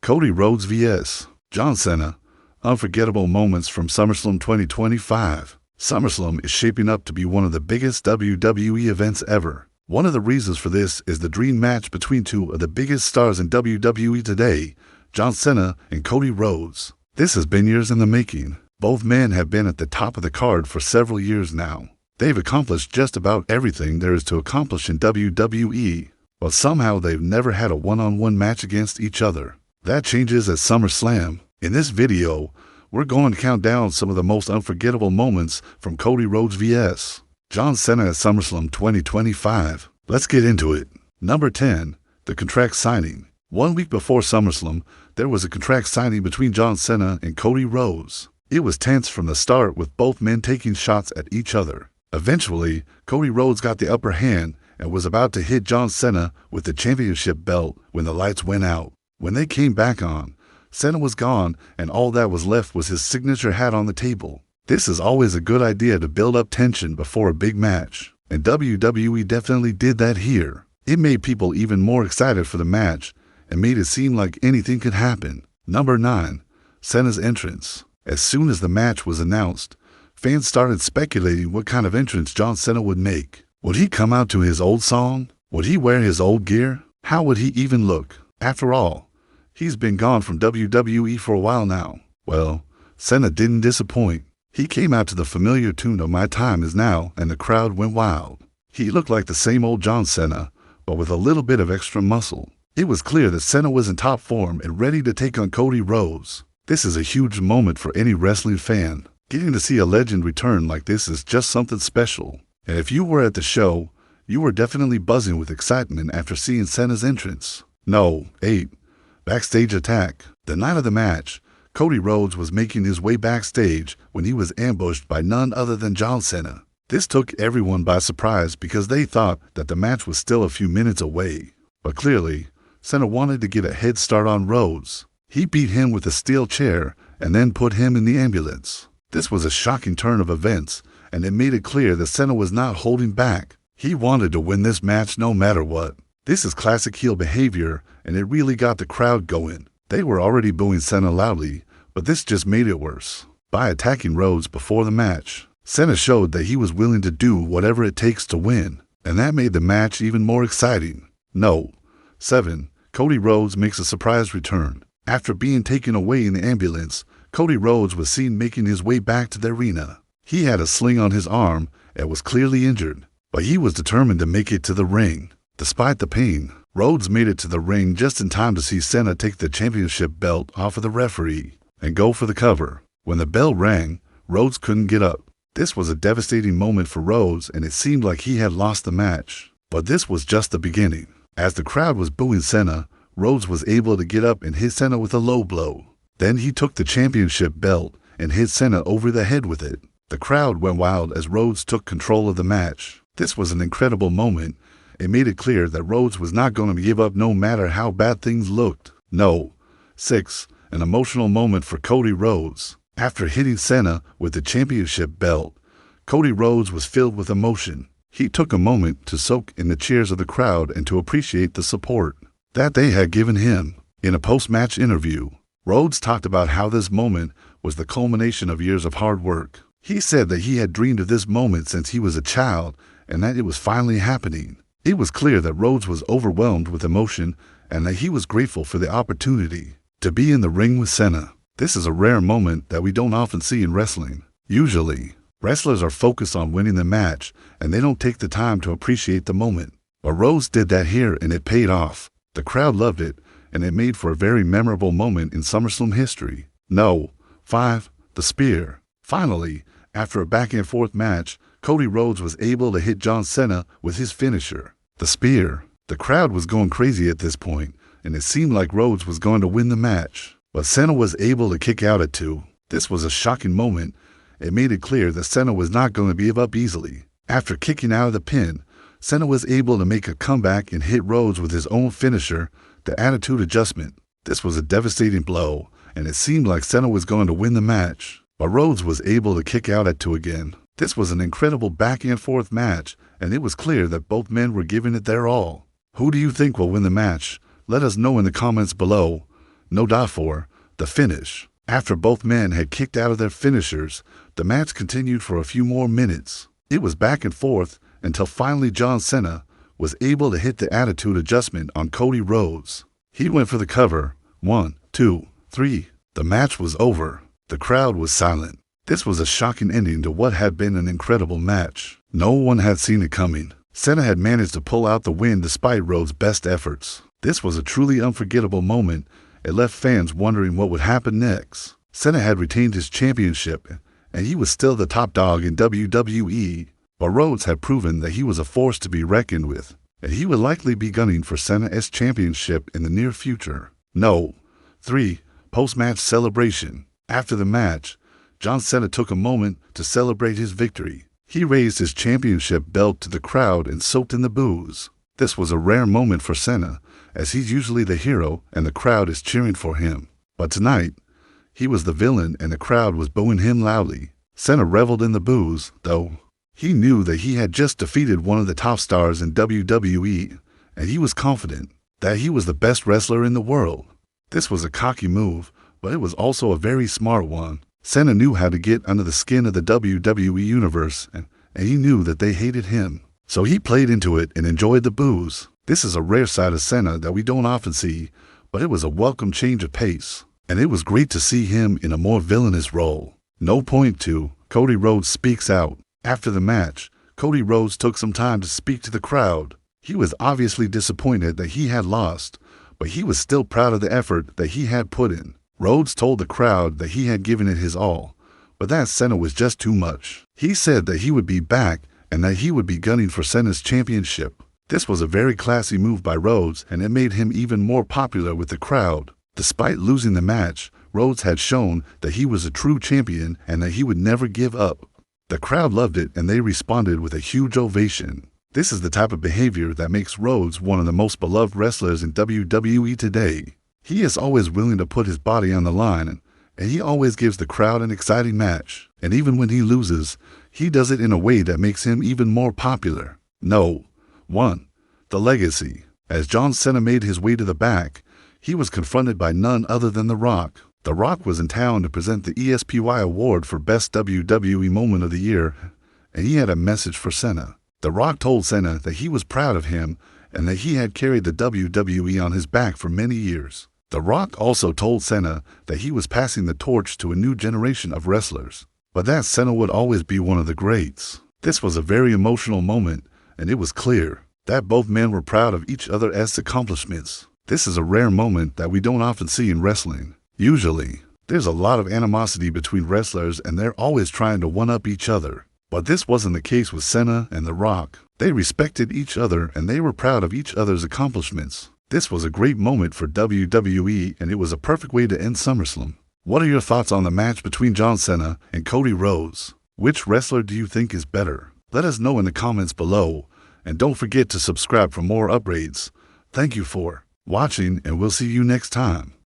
Cody Rhodes vs. John Cena. Unforgettable moments from SummerSlam 2025. SummerSlam is shaping up to be one of the biggest WWE events ever. One of the reasons for this is the dream match between two of the biggest stars in WWE today, John Cena and Cody Rhodes. This has been years in the making. Both men have been at the top of the card for several years now. They've accomplished just about everything there is to accomplish in WWE, but somehow they've never had a one-on-one match against each other. That changes at SummerSlam. In this video, we're going to count down some of the most unforgettable moments from Cody Rhodes vs. John Cena at SummerSlam 2025. Let's get into it. Number 10. The contract signing. 1 week before SummerSlam, there was a contract signing between John Cena and Cody Rhodes. It was tense from the start, with both men taking shots at each other. Eventually, Cody Rhodes got the upper hand and was about to hit John Cena with the championship belt when the lights went out. When they came back on, Cena was gone, and all that was left was his signature hat on the table. This is always a good idea to build up tension before a big match, and WWE definitely did that here. It made people even more excited for the match and made it seem like anything could happen. Number 9. Cena's entrance. As soon as the match was announced, fans started speculating what kind of entrance John Cena would make. Would he come out to his old song? Would he wear his old gear? How would he even look? After all, he's been gone from WWE for a while now. Well, Cena didn't disappoint. He came out to the familiar tune of My Time Is Now, and the crowd went wild. He looked like the same old John Cena, but with a little bit of extra muscle. It was clear that Cena was in top form and ready to take on Cody Rhodes. This is a huge moment for any wrestling fan. Getting to see a legend return like this is just something special. And if you were at the show, you were definitely buzzing with excitement after seeing Cena's entrance. No, 8. Backstage Attack. The night of the match, Cody Rhodes was making his way backstage when he was ambushed by none other than John Cena. This took everyone by surprise because they thought that the match was still a few minutes away. But clearly, Cena wanted to get a head start on Rhodes. He beat him with a steel chair and then put him in the ambulance. This was a shocking turn of events, and it made it clear that Cena was not holding back. He wanted to win this match no matter what. This is classic heel behavior, and it really got the crowd going. They were already booing Cena loudly, but this just made it worse. By attacking Rhodes before the match, Cena showed that he was willing to do whatever it takes to win, and that made the match even more exciting. No. 7. Cody Rhodes makes a surprise return. After being taken away in the ambulance, Cody Rhodes was seen making his way back to the arena. He had a sling on his arm and was clearly injured, but he was determined to make it to the ring. Despite the pain, Rhodes made it to the ring just in time to see Cena take the championship belt off of the referee and go for the cover. When the bell rang, Rhodes couldn't get up. This was a devastating moment for Rhodes, and it seemed like he had lost the match. But this was just the beginning. As the crowd was booing Cena, Rhodes was able to get up and hit Cena with a low blow. Then he took the championship belt and hit Cena over the head with it. The crowd went wild as Rhodes took control of the match. This was an incredible moment. It made it clear that Rhodes was not going to give up no matter how bad things looked. No. 6. An emotional moment for Cody Rhodes. After hitting Cena with the championship belt, Cody Rhodes was filled with emotion. He took a moment to soak in the cheers of the crowd and to appreciate the support that they had given him. In a post-match interview, Rhodes talked about how this moment was the culmination of years of hard work. He said that he had dreamed of this moment since he was a child and that it was finally happening. It was clear that Rhodes was overwhelmed with emotion and that he was grateful for the opportunity to be in the ring with Cena. This is a rare moment that we don't often see in wrestling. Usually, wrestlers are focused on winning the match and they don't take the time to appreciate the moment. But Rhodes did that here, and it paid off. The crowd loved it, and it made for a very memorable moment in SummerSlam history. No. 5. The spear. Finally, after a back-and-forth match, Cody Rhodes was able to hit John Cena with his finisher, the spear. The crowd was going crazy at this point, and it seemed like Rhodes was going to win the match. But Cena was able to kick out at 2. This was a shocking moment. It made it clear that Cena was not going to give up easily. After kicking out of the pin, Cena was able to make a comeback and hit Rhodes with his own finisher, the Attitude Adjustment. This was a devastating blow, and it seemed like Cena was going to win the match. But Rhodes was able to kick out at 2 again. This was an incredible back-and-forth match, and it was clear that both men were giving it their all. Who do you think will win the match? Let us know in the comments below. no die for the finish. After both men had kicked out of their finishers, the match continued for a few more minutes. It was back and forth until finally John Cena was able to hit the attitude adjustment on Cody Rhodes. He went for the cover. 1, 2, 3. The match was over. The crowd was silent. This was a shocking ending to what had been an incredible match. No one had seen it coming. Cena had managed to pull out the win despite Rhodes' best efforts. This was a truly unforgettable moment. It left fans wondering what would happen next. Cena had retained his championship, and he was still the top dog in WWE, but Rhodes had proven that he was a force to be reckoned with, and he would likely be gunning for Cena's championship in the near future. No. 3. Post-match celebration. After the match, John Cena took a moment to celebrate his victory. He raised his championship belt to the crowd and soaked in the boos. This was a rare moment for Cena, as he's usually the hero and the crowd is cheering for him. But tonight, he was the villain and the crowd was booing him loudly. Cena reveled in the boos, though. He knew that he had just defeated one of the top stars in WWE, and he was confident that he was the best wrestler in the world. This was a cocky move, but it was also a very smart one. Cena knew how to get under the skin of the WWE Universe, and he knew that they hated him. So he played into it and enjoyed the boos. This is a rare side of Cena that we don't often see, but it was a welcome change of pace, and it was great to see him in a more villainous role. No. Point 2. Cody Rhodes speaks out. After the match, Cody Rhodes took some time to speak to the crowd. He was obviously disappointed that he had lost, but he was still proud of the effort that he had put in. Rhodes told the crowd that he had given it his all, but that Cena was just too much. He said that he would be back and that he would be gunning for Cena's championship. This was a very classy move by Rhodes, and it made him even more popular with the crowd. Despite losing the match, Rhodes had shown that he was a true champion and that he would never give up. The crowd loved it and they responded with a huge ovation. This is the type of behavior that makes Rhodes one of the most beloved wrestlers in WWE today. He is always willing to put his body on the line, and he always gives the crowd an exciting match. And even when he loses, he does it in a way that makes him even more popular. No. 1. The legacy. As John Cena made his way to the back, he was confronted by none other than The Rock. The Rock was in town to present the ESPY Award for Best WWE Moment of the Year, and he had a message for Cena. The Rock told Cena that he was proud of him and that he had carried the WWE on his back for many years. The Rock also told Cena that he was passing the torch to a new generation of wrestlers, but that Cena would always be one of the greats. This was a very emotional moment, and it was clear that both men were proud of each other's accomplishments. This is a rare moment that we don't often see in wrestling. Usually, there's a lot of animosity between wrestlers and they're always trying to one-up each other. But this wasn't the case with Cena and The Rock. They respected each other and they were proud of each other's accomplishments. This was a great moment for WWE, and it was a perfect way to end SummerSlam. What are your thoughts on the match between John Cena and Cody Rhodes? Which wrestler do you think is better? Let us know in the comments below, and don't forget to subscribe for more updates. Thank you for watching, and we'll see you next time.